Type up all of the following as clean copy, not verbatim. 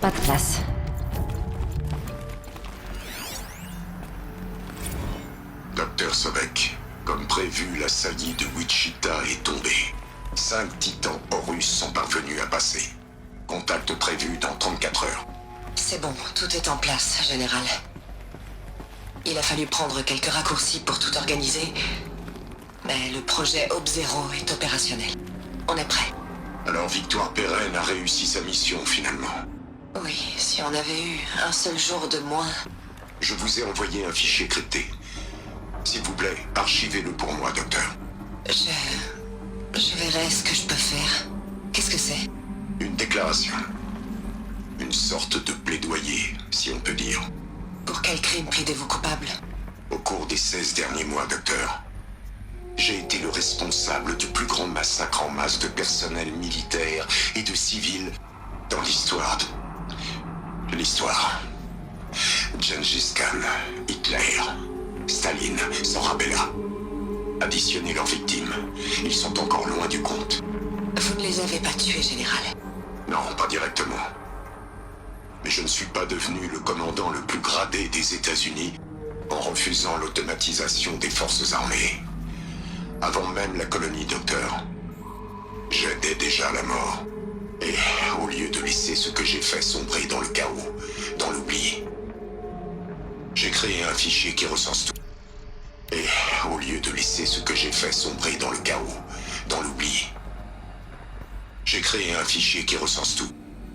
Pas de place. Docteur Sobek, comme prévu, la saillie de Wichita est tombée. 5 titans Horus sont parvenus à passer. Contact prévu dans 34 heures. C'est bon, tout est en place, Général. Il a fallu prendre quelques raccourcis pour tout organiser, mais le projet Hope Zero est opérationnel. On est prêt. Alors Victoire Perrin a réussi sa mission finalement. Oui, si on avait eu un seul jour de moins... Je vous ai envoyé un fichier crypté. S'il vous plaît, archivez-le pour moi, docteur. Je verrai ce que je peux faire. Qu'est-ce que c'est? Une déclaration. Une sorte de plaidoyer, si on peut dire. Pour quel crime plaidez-vous coupable? Au cours des 16 derniers mois, docteur, j'ai été le responsable du plus grand massacre en masse de personnel militaire et de civils dans l'histoire de l'histoire. Gengis Khan, Hitler, Staline, Sorabella. Additionnez leurs victimes. Ils sont encore loin du compte. Vous ne les avez pas tués, Général. Non, pas directement. Mais je ne suis pas devenu le commandant le plus gradé des États-Unis en refusant l'automatisation des forces armées. Avant même la colonie, docteur, j'aidais déjà à la mort. Et au lieu de laisser ce que j'ai fait sombrer dans le chaos, dans l'oubli, j'ai créé un fichier qui recense tout. Et au lieu de laisser ce que j'ai fait sombrer dans le chaos, dans l'oubli, j'ai créé un fichier qui recense tout.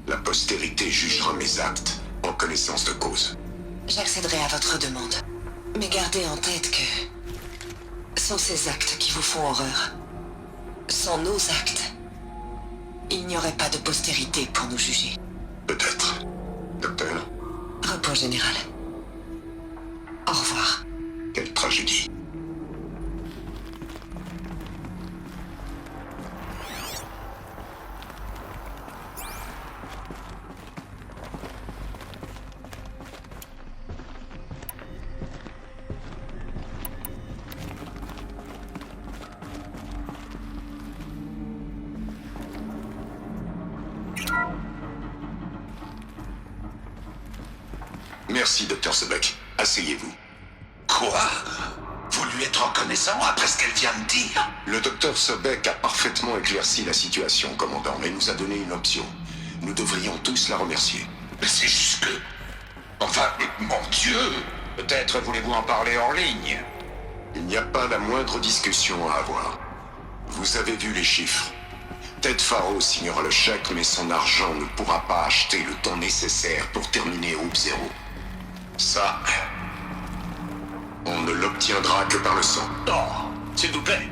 La postérité jugera mes actes en connaissance de cause. J'accéderai à votre demande. Mais gardez en tête que... sont ces actes qui vous font horreur. Sans nos actes, il n'y aurait pas de postérité pour nous juger. Peut-être. Docteur, Repos, Général. Au revoir. quelle tragédie. Merci, docteur Sobek. Asseyez-vous. Quoi? Vous lui êtes reconnaissant après ce qu'elle vient de dire? Le docteur Sobek a parfaitement éclairci la situation, commandant, et nous a donné une option. Nous devrions tous la remercier. Mais c'est juste que... Enfin, mon Dieu! Peut-être voulez-vous en parler hors ligne? Il n'y a pas la moindre discussion à avoir. Vous avez vu les chiffres. Ted Faro signera le chèque, mais son argent ne pourra pas acheter le temps nécessaire pour terminer Hope Zero. Ça, on ne l'obtiendra que par le sang. Oh, s'il vous plaît.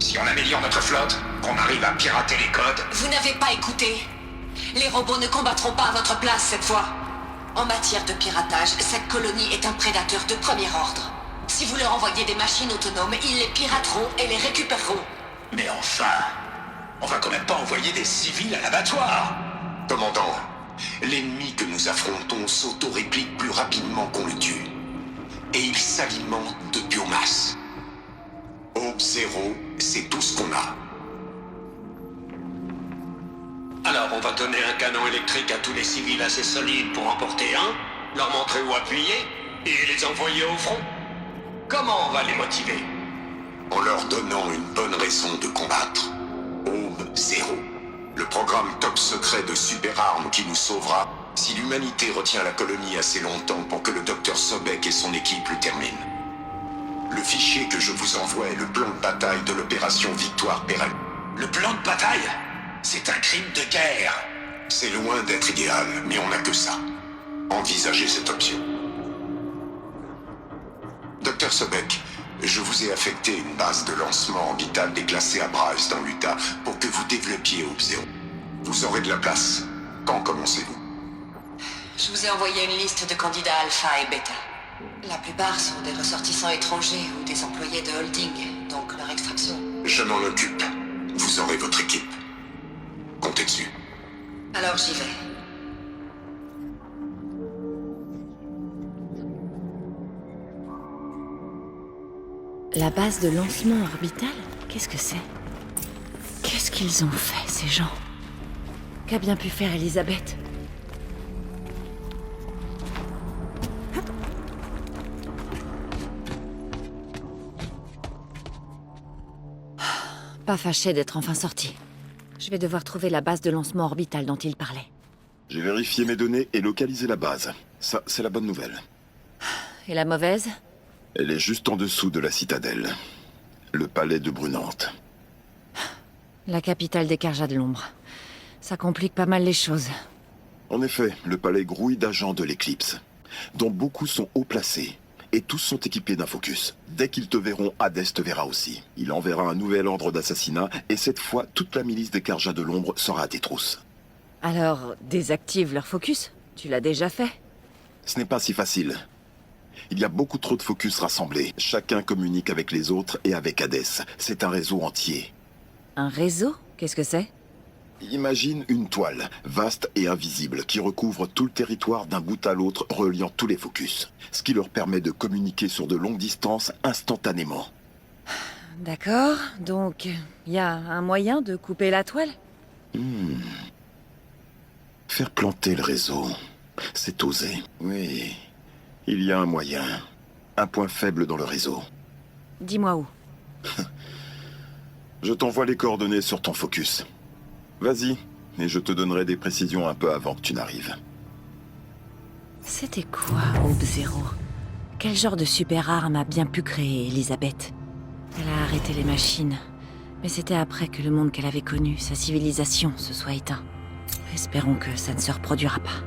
Si on améliore notre flotte, qu'on arrive à pirater les codes... Vous n'avez pas écouté. Les robots ne combattront pas à votre place cette fois. En matière de piratage, cette colonie est un prédateur de premier ordre. Si vous leur envoyez des machines autonomes, ils les pirateront et les récupéreront. Mais enfin, on va quand même pas envoyer des civils à l'abattoir. Commandant, l'ennemi que nous affrontons s'auto-réplique plus rapidement qu'on le tue. Et il s'alimente de biomasse. Hope Zero, c'est tout ce qu'on a. Alors on va donner un canon électrique à tous les civils assez solides pour en porter un, leur montrer où appuyer, et les envoyer au front. Comment on va les motiver? En leur donnant une bonne raison de combattre. Hope Zero. Le programme top secret de super-armes qui nous sauvera si l'humanité retient la colonie assez longtemps pour que le docteur Sobek et son équipe le terminent. Le fichier que je vous envoie est le plan de bataille de l'opération Victoire Perrin. Le plan de bataille? C'est un crime de guerre. C'est loin d'être idéal, mais on n'a que ça. Envisagez cette option. Docteur Sobek, je vous ai affecté une base de lancement orbitale déclassée à Bryce dans l'Utah pour que vous développiez Hope Zero. Vous aurez de la place. Quand commencez-vous? Je vous ai envoyé une liste de candidats alpha et bêta. La plupart sont des ressortissants étrangers ou des employés de holding, donc leur extraction. Je m'en occupe. Vous aurez votre équipe. Comptez dessus. Alors j'y vais. La base de lancement orbital? Qu'est-ce que c'est? Qu'est-ce qu'ils ont fait, ces gens? Qu'a bien pu faire Elisabeth? Pas fâché d'être enfin sorti. Je vais devoir trouver la base de lancement orbital dont il parlait. J'ai vérifié mes données et localisé la base. Ça, c'est la bonne nouvelle. Et la mauvaise? Elle est juste en dessous de la citadelle. Le palais de Brunante. La capitale des Carjas de l'ombre. Ça complique pas mal les choses. En effet, le palais grouille d'agents de l'Éclipse, dont beaucoup sont haut placés, et tous sont équipés d'un focus. Dès qu'ils te verront, Hadès te verra aussi. Il enverra un nouvel ordre d'assassinat, et cette fois, toute la milice des Carjas de l'ombre sera à tes trousses. Alors, désactive leur focus? Tu l'as déjà fait? Ce n'est pas si facile. Il y a beaucoup trop de focus rassemblés. Chacun communique avec les autres et avec Hadès. C'est un réseau entier. Un réseau? Qu'est-ce que c'est? Imagine une toile, vaste et invisible, qui recouvre tout le territoire d'un bout à l'autre, reliant tous les focus. Ce qui leur permet de communiquer sur de longues distances instantanément. D'accord, donc il y a un moyen de couper la toile? Faire planter le réseau, c'est oser. Oui, il y a un moyen. Un point faible dans le réseau. Dis-moi où. Je t'envoie les coordonnées sur ton focus. Vas-y, et je te donnerai des précisions un peu avant que tu n'arrives. C'était quoi, Aube Zéro? Quel genre de super arme a bien pu créer Elisabeth? Elle a arrêté les machines, mais c'était après que le monde qu'elle avait connu, sa civilisation, se soit éteint. Espérons que ça ne se reproduira pas.